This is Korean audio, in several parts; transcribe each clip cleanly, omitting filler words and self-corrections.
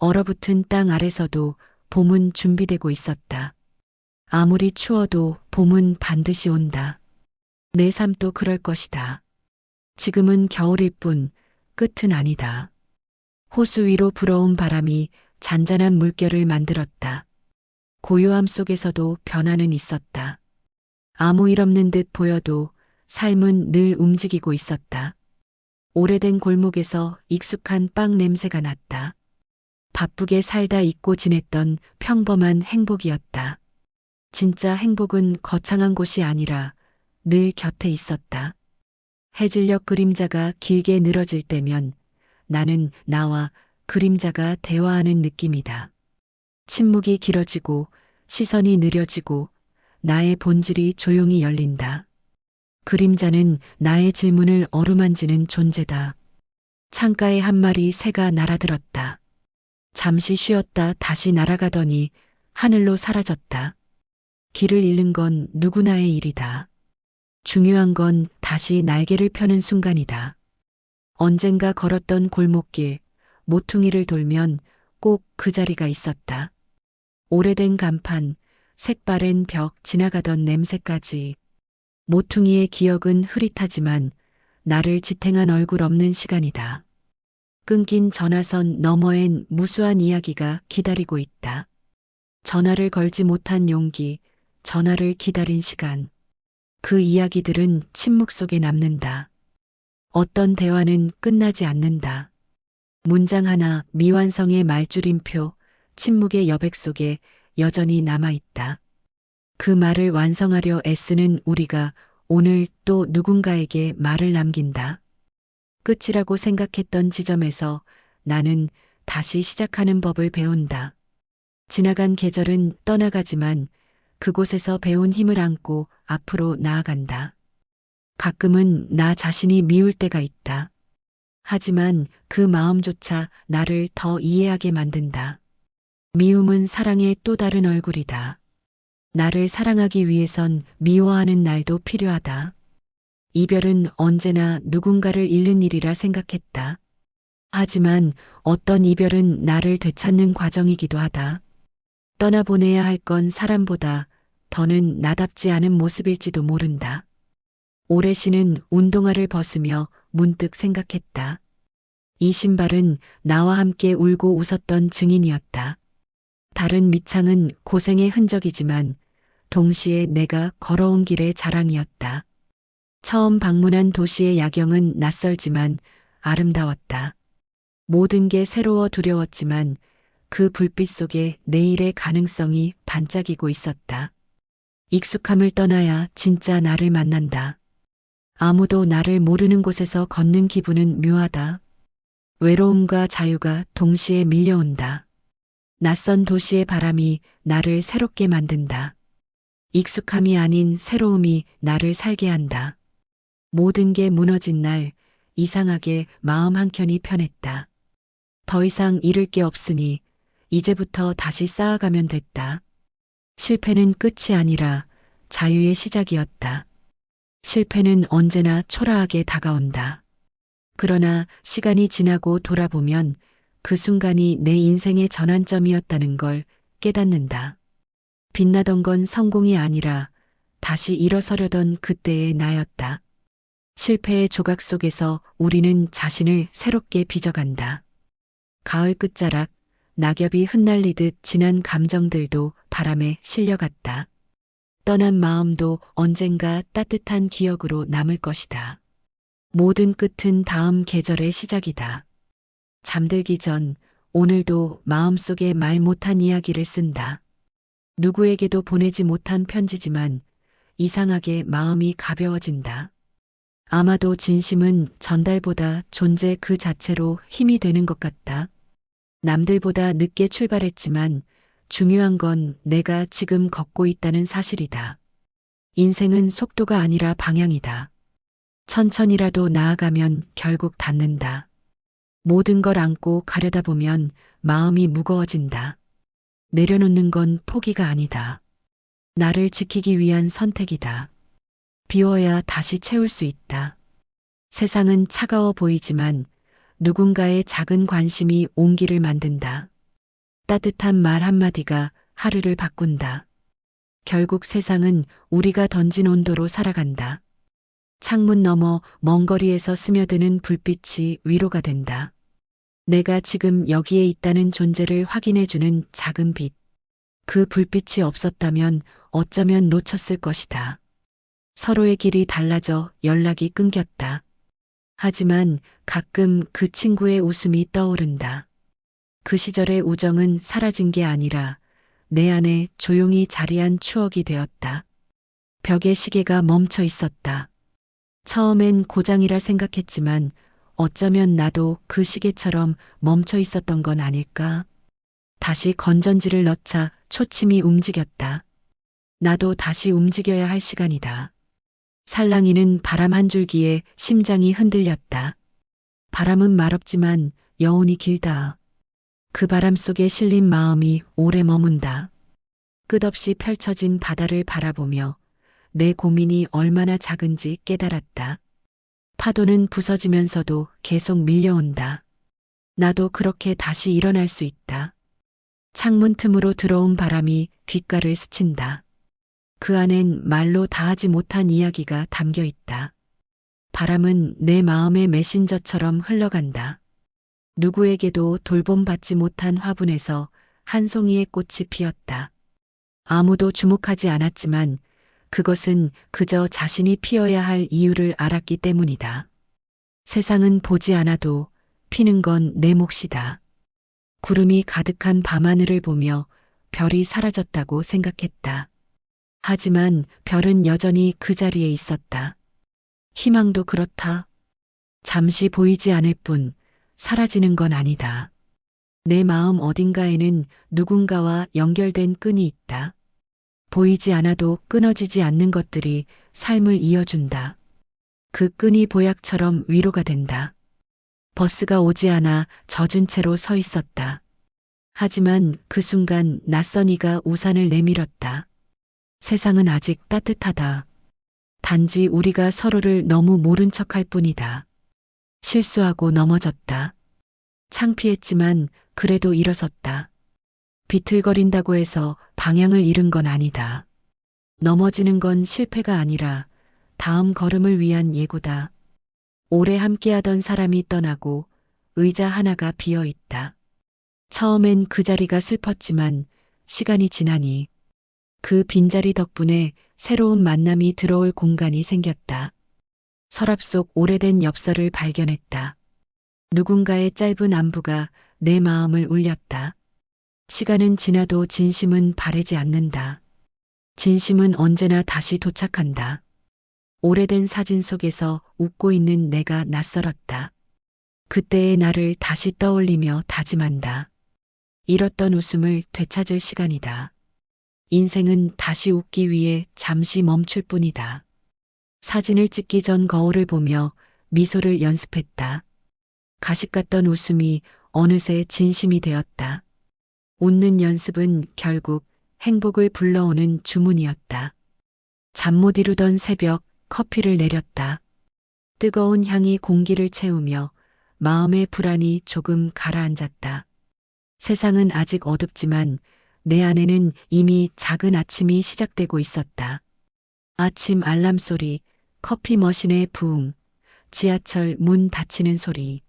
얼어붙은 땅 아래서도 봄은 준비되고 있었다. 아무리 추워도 봄은 반드시 온다. 내 삶도 그럴 것이다. 지금은 겨울일 뿐 끝은 아니다. 호수 위로 불어온 바람이 잔잔한 물결을 만들었다. 고요함 속에서도 변화는 있었다. 아무 일 없는 듯 보여도 삶은 늘 움직이고 있었다. 오래된 골목에서 익숙한 빵 냄새가 났다. 바쁘게 살다 잊고 지냈던 평범한 행복이었다. 진짜 행복은 거창한 곳이 아니라 늘 곁에 있었다. 해질녘 그림자가 길게 늘어질 때면 나는 나와 그림자가 대화하는 느낌이다. 침묵이 길어지고 시선이 느려지고 나의 본질이 조용히 열린다. 그림자는 나의 질문을 어루만지는 존재다. 창가에 한 마리 새가 날아들었다. 잠시 쉬었다 다시 날아가더니 하늘로 사라졌다. 길을 잃는 건 누구나의 일이다. 중요한 건 다시 날개를 펴는 순간이다. 언젠가 걸었던 골목길, 모퉁이를 돌면 꼭 그 자리가 있었다. 오래된 간판, 색바랜 벽, 지나가던 냄새까지. 모퉁이의 기억은 흐릿하지만 나를 지탱한 얼굴 없는 시간이다. 끊긴 전화선 너머엔 무수한 이야기가 기다리고 있다. 전화를 걸지 못한 용기, 전화를 기다린 시간. 그 이야기들은 침묵 속에 남는다. 어떤 대화는 끝나지 않는다. 문장 하나, 미완성의 말줄임표, 침묵의 여백 속에 여전히 남아있다. 그 말을 완성하려 애쓰는 우리가 오늘 또 누군가에게 말을 남긴다. 끝이라고 생각했던 지점에서 나는 다시 시작하는 법을 배운다. 지나간 계절은 떠나가지만 그곳에서 배운 힘을 안고 앞으로 나아간다. 가끔은 나 자신이 미울 때가 있다. 하지만 그 마음조차 나를 더 이해하게 만든다. 미움은 사랑의 또 다른 얼굴이다. 나를 사랑하기 위해선 미워하는 날도 필요하다. 이별은 언제나 누군가를 잃는 일이라 생각했다. 하지만 어떤 이별은 나를 되찾는 과정이기도 하다. 떠나보내야 할 건 사람보다 더는 나답지 않은 모습일지도 모른다. 오래 신은 운동화를 벗으며 문득 생각했다. 이 신발은 나와 함께 울고 웃었던 증인이었다. 다른 밑창은 고생의 흔적이지만 동시에 내가 걸어온 길의 자랑이었다. 처음 방문한 도시의 야경은 낯설지만 아름다웠다. 모든 게 새로워 두려웠지만 그 불빛 속에 내일의 가능성이 반짝이고 있었다. 익숙함을 떠나야 진짜 나를 만난다. 아무도 나를 모르는 곳에서 걷는 기분은 묘하다. 외로움과 자유가 동시에 밀려온다. 낯선 도시의 바람이 나를 새롭게 만든다. 익숙함이 아닌 새로움이 나를 살게 한다. 모든 게 무너진 날 이상하게 마음 한켠이 편했다. 더 이상 잃을 게 없으니 이제부터 다시 쌓아가면 됐다. 실패는 끝이 아니라 자유의 시작이었다. 실패는 언제나 초라하게 다가온다. 그러나 시간이 지나고 돌아보면 그 순간이 내 인생의 전환점이었다는 걸 깨닫는다. 빛나던 건 성공이 아니라 다시 일어서려던 그때의 나였다. 실패의 조각 속에서 우리는 자신을 새롭게 빚어간다. 가을 끝자락, 낙엽이 흩날리듯 지난 감정들도 바람에 실려갔다. 떠난 마음도 언젠가 따뜻한 기억으로 남을 것이다. 모든 끝은 다음 계절의 시작이다. 잠들기 전 오늘도 마음속에 말 못한 이야기를 쓴다. 누구에게도 보내지 못한 편지지만 이상하게 마음이 가벼워진다. 아마도 진심은 전달보다 존재 그 자체로 힘이 되는 것 같다. 남들보다 늦게 출발했지만 중요한 건 내가 지금 걷고 있다는 사실이다. 인생은 속도가 아니라 방향이다. 천천히라도 나아가면 결국 닿는다. 모든 걸 안고 가려다 보면 마음이 무거워진다. 내려놓는 건 포기가 아니다. 나를 지키기 위한 선택이다. 비워야 다시 채울 수 있다. 세상은 차가워 보이지만 누군가의 작은 관심이 온기를 만든다. 따뜻한 말 한마디가 하루를 바꾼다. 결국 세상은 우리가 던진 온도로 살아간다. 창문 너머 먼 거리에서 스며드는 불빛이 위로가 된다. 내가 지금 여기에 있다는 존재를 확인해주는 작은 빛. 그 불빛이 없었다면 어쩌면 놓쳤을 것이다. 서로의 길이 달라져 연락이 끊겼다. 하지만 가끔 그 친구의 웃음이 떠오른다. 그 시절의 우정은 사라진 게 아니라 내 안에 조용히 자리한 추억이 되었다. 벽에 시계가 멈춰 있었다. 처음엔 고장이라 생각했지만 어쩌면 나도 그 시계처럼 멈춰 있었던 건 아닐까? 다시 건전지를 넣자 초침이 움직였다. 나도 다시 움직여야 할 시간이다. 살랑이는 바람 한 줄기에 심장이 흔들렸다. 바람은 말없지만 여운이 길다. 그 바람 속에 실린 마음이 오래 머문다. 끝없이 펼쳐진 바다를 바라보며 내 고민이 얼마나 작은지 깨달았다. 파도는 부서지면서도 계속 밀려온다. 나도 그렇게 다시 일어날 수 있다. 창문 틈으로 들어온 바람이 귓가를 스친다. 그 안엔 말로 다하지 못한 이야기가 담겨 있다. 바람은 내 마음의 메신저처럼 흘러간다. 누구에게도 돌봄받지 못한 화분에서 한 송이의 꽃이 피었다. 아무도 주목하지 않았지만 그것은 그저 자신이 피어야 할 이유를 알았기 때문이다. 세상은 보지 않아도 피는 건 내 몫이다. 구름이 가득한 밤하늘을 보며 별이 사라졌다고 생각했다. 하지만 별은 여전히 그 자리에 있었다. 희망도 그렇다. 잠시 보이지 않을 뿐 사라지는 건 아니다. 내 마음 어딘가에는 누군가와 연결된 끈이 있다. 보이지 않아도 끊어지지 않는 것들이 삶을 이어준다. 그 끈이 보약처럼 위로가 된다. 버스가 오지 않아 젖은 채로 서 있었다. 하지만 그 순간 낯선 이가 우산을 내밀었다. 세상은 아직 따뜻하다. 단지 우리가 서로를 너무 모른 척할 뿐이다. 실수하고 넘어졌다. 창피했지만 그래도 일어섰다. 비틀거린다고 해서 방향을 잃은 건 아니다. 넘어지는 건 실패가 아니라 다음 걸음을 위한 예고다. 오래 함께하던 사람이 떠나고 의자 하나가 비어 있다. 처음엔 그 자리가 슬펐지만 시간이 지나니 그 빈자리 덕분에 새로운 만남이 들어올 공간이 생겼다. 서랍 속 오래된 엽서를 발견했다. 누군가의 짧은 안부가 내 마음을 울렸다. 시간은 지나도 진심은 바래지 않는다. 진심은 언제나 다시 도착한다. 오래된 사진 속에서 웃고 있는 내가 낯설었다. 그때의 나를 다시 떠올리며 다짐한다. 잃었던 웃음을 되찾을 시간이다. 인생은 다시 웃기 위해 잠시 멈출 뿐이다. 사진을 찍기 전 거울을 보며 미소를 연습했다. 가식 같던 웃음이 어느새 진심이 되었다. 웃는 연습은 결국 행복을 불러오는 주문이었다. 잠 못 이루던 새벽 커피를 내렸다. 뜨거운 향이 공기를 채우며 마음의 불안이 조금 가라앉았다. 세상은 아직 어둡지만 내 안에는 이미 작은 아침이 시작되고 있었다. 아침 알람 소리, 커피 머신의 부응, 지하철 문 닫히는 소리.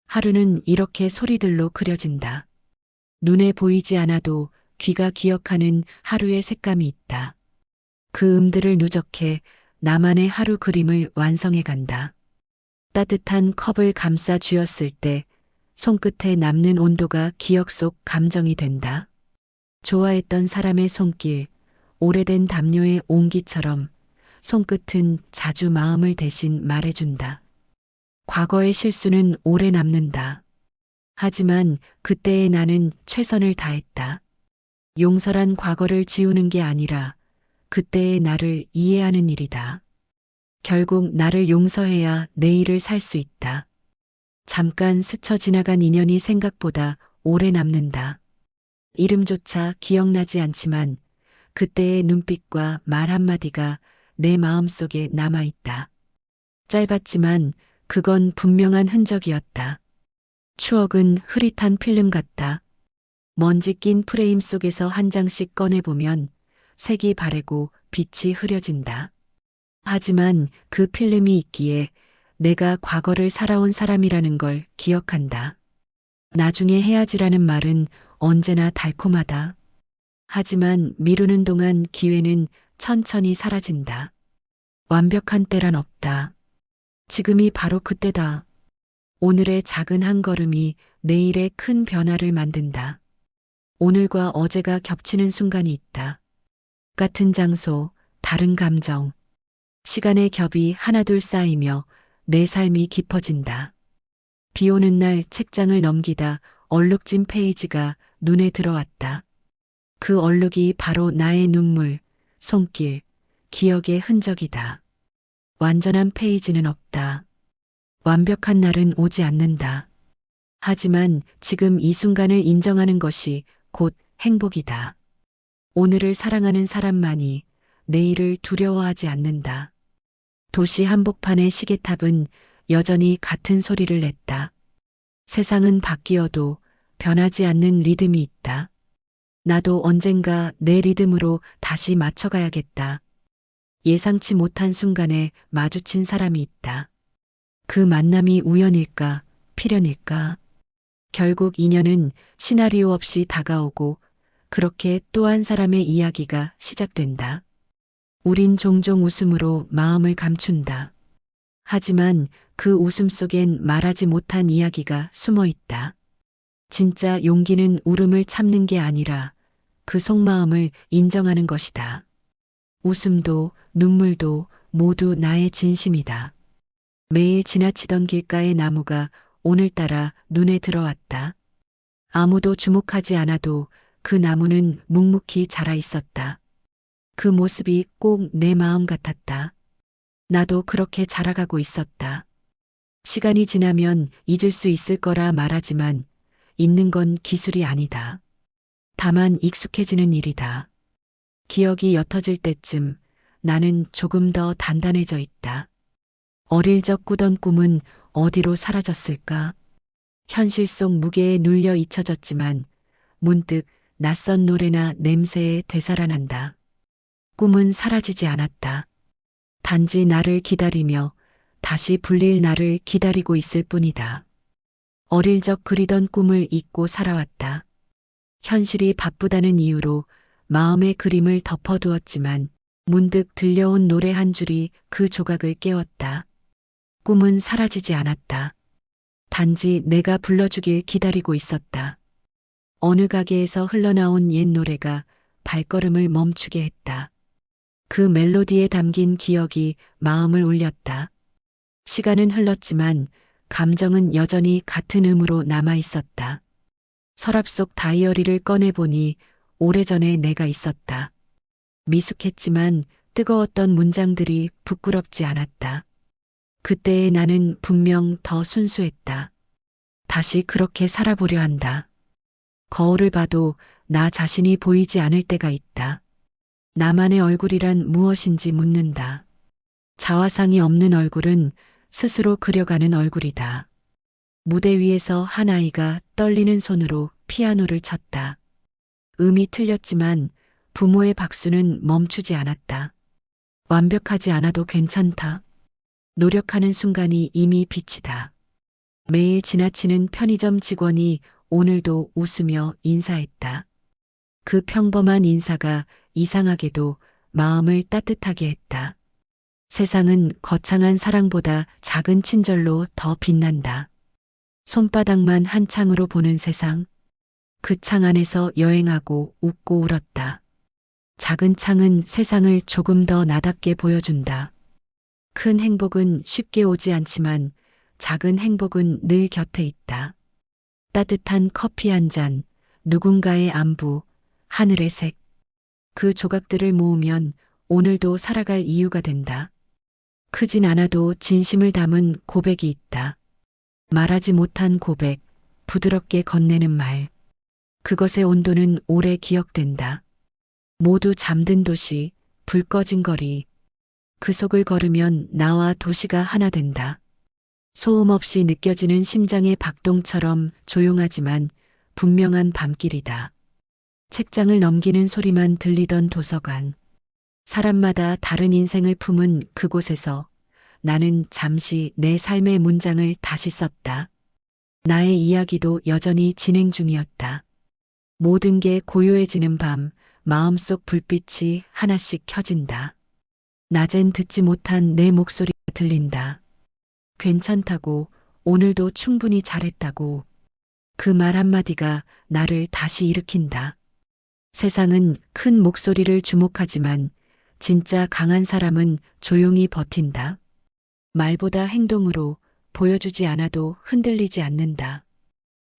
하루는 이렇게 소리들로 그려진다. 눈에 보이지 않아도 귀가 기억하는 하루의 색감이 있다. 그 음들을 누적해 나만의 하루 그림을 완성해 간다. 따뜻한 컵을 감싸 쥐었을 때 손끝에 남는 온도가 기억 속 감정이 된다. 좋아했던 사람의 손길, 오래된 담요의 온기처럼 손끝은 자주 마음을 대신 말해준다. 과거의 실수는 오래 남는다. 하지만 그때의 나는 최선을 다했다. 용서란 과거를 지우는 게 아니라 그때의 나를 이해하는 일이다. 결국 나를 용서해야 내일을 살 수 있다. 잠깐 스쳐 지나간 인연이 생각보다 오래 남는다. 이름조차 기억나지 않지만 그때의 눈빛과 말 한마디가 내 마음속에 남아있다. 짧았지만 그건 분명한 흔적이었다. 추억은 흐릿한 필름 같다. 먼지 낀 프레임 속에서 한 장씩 꺼내보면 색이 바래고 빛이 흐려진다. 하지만 그 필름이 있기에 내가 과거를 살아온 사람이라는 걸 기억한다. 나중에 해야지라는 말은 언제나 달콤하다. 하지만 미루는 동안 기회는 천천히 사라진다. 완벽한 때란 없다. 지금이 바로 그때다. 오늘의 작은 한 걸음이 내일의 큰 변화를 만든다. 오늘과 어제가 겹치는 순간이 있다. 같은 장소, 다른 감정. 시간의 겹이 하나둘 쌓이며 내 삶이 깊어진다. 비 오는 날 책장을 넘기다 얼룩진 페이지가 눈에 들어왔다. 그 얼룩이 바로 나의 눈물, 손길, 기억의 흔적이다. 완전한 페이지는 없다. 완벽한 날은 오지 않는다. 하지만 지금 이 순간을 인정하는 것이 곧 행복이다. 오늘을 사랑하는 사람만이 내일을 두려워하지 않는다. 도시 한복판의 시계탑은 여전히 같은 소리를 냈다. 세상은 바뀌어도 변하지 않는 리듬이 있다. 나도 언젠가 내 리듬으로 다시 맞춰가야겠다. 예상치 못한 순간에 마주친 사람이 있다. 그 만남이 우연일까, 필연일까? 결국 인연은 시나리오 없이 다가오고 그렇게 또 한 사람의 이야기가 시작된다. 우린 종종 웃음으로 마음을 감춘다. 하지만 그 웃음 속엔 말하지 못한 이야기가 숨어 있다. 진짜 용기는 울음을 참는 게 아니라 그 속마음을 인정하는 것이다. 웃음도 눈물도 모두 나의 진심이다. 매일 지나치던 길가의 나무가 오늘따라 눈에 들어왔다. 아무도 주목하지 않아도 그 나무는 묵묵히 자라 있었다. 그 모습이 꼭 내 마음 같았다. 나도 그렇게 자라가고 있었다. 시간이 지나면 잊을 수 있을 거라 말하지만 잊는 건 기술이 아니다. 다만 익숙해지는 일이다. 기억이 옅어질 때쯤 나는 조금 더 단단해져 있다. 어릴 적 꾸던 꿈은 어디로 사라졌을까? 현실 속 무게에 눌려 잊혀졌지만 문득 낯선 노래나 냄새에 되살아난다. 꿈은 사라지지 않았다. 단지 나를 기다리며 다시 불릴 나를 기다리고 있을 뿐이다. 어릴 적 그리던 꿈을 잊고 살아왔다. 현실이 바쁘다는 이유로 마음의 그림을 덮어두었지만 문득 들려온 노래 한 줄이 그 조각을 깨웠다. 꿈은 사라지지 않았다. 단지 내가 불러주길 기다리고 있었다. 어느 가게에서 흘러나온 옛 노래가 발걸음을 멈추게 했다. 그 멜로디에 담긴 기억이 마음을 울렸다. 시간은 흘렀지만 감정은 여전히 같은 음으로 남아 있었다. 서랍 속 다이어리를 꺼내보니 오래전에 내가 있었다. 미숙했지만 뜨거웠던 문장들이 부끄럽지 않았다. 그때의 나는 분명 더 순수했다. 다시 그렇게 살아보려 한다. 거울을 봐도 나 자신이 보이지 않을 때가 있다. 나만의 얼굴이란 무엇인지 묻는다. 자화상이 없는 얼굴은 스스로 그려가는 얼굴이다. 무대 위에서 한 아이가 떨리는 손으로 피아노를 쳤다. 음이 틀렸지만 부모의 박수는 멈추지 않았다. 완벽하지 않아도 괜찮다. 노력하는 순간이 이미 빛이다. 매일 지나치는 편의점 직원이 오늘도 웃으며 인사했다. 그 평범한 인사가 이상하게도 마음을 따뜻하게 했다. 세상은 거창한 사랑보다 작은 친절로 더 빛난다. 손바닥만 한 창으로 보는 세상. 그 창 안에서 여행하고 웃고 울었다. 작은 창은 세상을 조금 더 나답게 보여준다. 큰 행복은 쉽게 오지 않지만 작은 행복은 늘 곁에 있다. 따뜻한 커피 한 잔, 누군가의 안부, 하늘의 색. 그 조각들을 모으면 오늘도 살아갈 이유가 된다. 크진 않아도 진심을 담은 고백이 있다. 말하지 못한 고백, 부드럽게 건네는 말. 그것의 온도는 오래 기억된다. 모두 잠든 도시, 불 꺼진 거리. 그 속을 걸으면 나와 도시가 하나 된다. 소음 없이 느껴지는 심장의 박동처럼 조용하지만 분명한 밤길이다. 책장을 넘기는 소리만 들리던 도서관. 사람마다 다른 인생을 품은 그곳에서 나는 잠시 내 삶의 문장을 다시 썼다. 나의 이야기도 여전히 진행 중이었다. 모든 게 고요해지는 밤, 마음속 불빛이 하나씩 켜진다. 낮엔 듣지 못한 내 목소리가 들린다. 괜찮다고, 오늘도 충분히 잘했다고. 그 말 한마디가 나를 다시 일으킨다. 세상은 큰 목소리를 주목하지만 진짜 강한 사람은 조용히 버틴다. 말보다 행동으로 보여주지 않아도 흔들리지 않는다.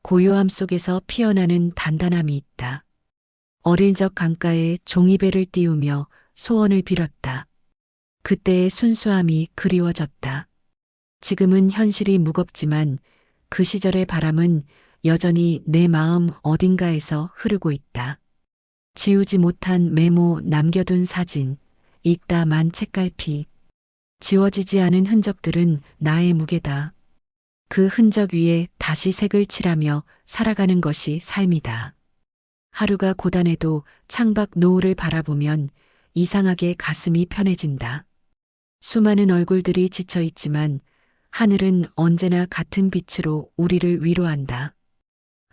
고요함 속에서 피어나는 단단함이 있다. 어릴 적 강가에 종이배를 띄우며 소원을 빌었다. 그때의 순수함이 그리워졌다. 지금은 현실이 무겁지만 그 시절의 바람은 여전히 내 마음 어딘가에서 흐르고 있다. 지우지 못한 메모, 남겨둔 사진, 읽다 만 책갈피. 지워지지 않은 흔적들은 나의 무게다. 그 흔적 위에 다시 색을 칠하며 살아가는 것이 삶이다. 하루가 고단해도 창밖 노을을 바라보면 이상하게 가슴이 편해진다. 수많은 얼굴들이 지쳐 있지만 하늘은 언제나 같은 빛으로 우리를 위로한다.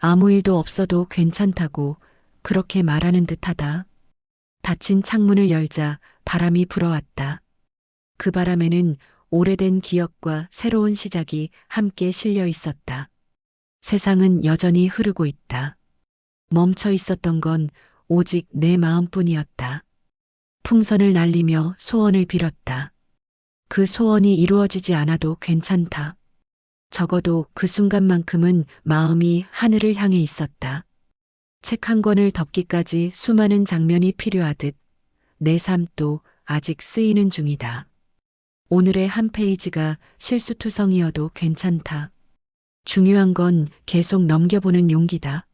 아무 일도 없어도 괜찮다고 그렇게 말하는 듯하다. 닫힌 창문을 열자 바람이 불어왔다. 그 바람에는 오래된 기억과 새로운 시작이 함께 실려 있었다. 세상은 여전히 흐르고 있다. 멈춰 있었던 건 오직 내 마음뿐이었다. 풍선을 날리며 소원을 빌었다. 그 소원이 이루어지지 않아도 괜찮다. 적어도 그 순간만큼은 마음이 하늘을 향해 있었다. 책 한 권을 덮기까지 수많은 장면이 필요하듯 내 삶도 아직 쓰이는 중이다. 오늘의 한 페이지가 실수투성이어도 괜찮다. 중요한 건 계속 넘겨보는 용기다.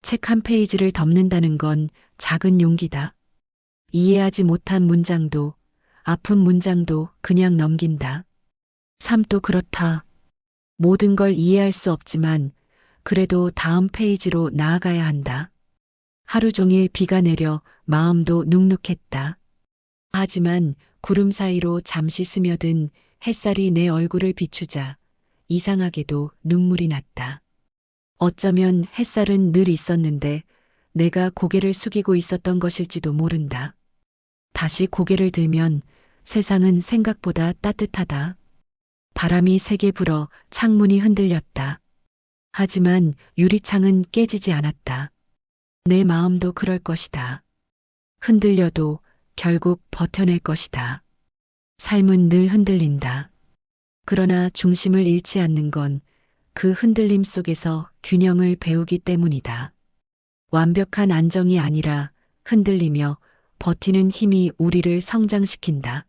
책 한 페이지를 덮는다는 건 작은 용기다. 이해하지 못한 문장도, 아픈 문장도 그냥 넘긴다. 삶도 그렇다. 모든 걸 이해할 수 없지만 그래도 다음 페이지로 나아가야 한다. 하루 종일 비가 내려 마음도 눅눅했다. 하지만 구름 사이로 잠시 스며든 햇살이 내 얼굴을 비추자 이상하게도 눈물이 났다. 어쩌면 햇살은 늘 있었는데 내가 고개를 숙이고 있었던 것일지도 모른다. 다시 고개를 들면 세상은 생각보다 따뜻하다. 바람이 세게 불어 창문이 흔들렸다. 하지만 유리창은 깨지지 않았다. 내 마음도 그럴 것이다. 흔들려도 결국 버텨낼 것이다. 삶은 늘 흔들린다. 그러나 중심을 잃지 않는 건 그 흔들림 속에서 균형을 배우기 때문이다. 완벽한 안정이 아니라 흔들리며 버티는 힘이 우리를 성장시킨다.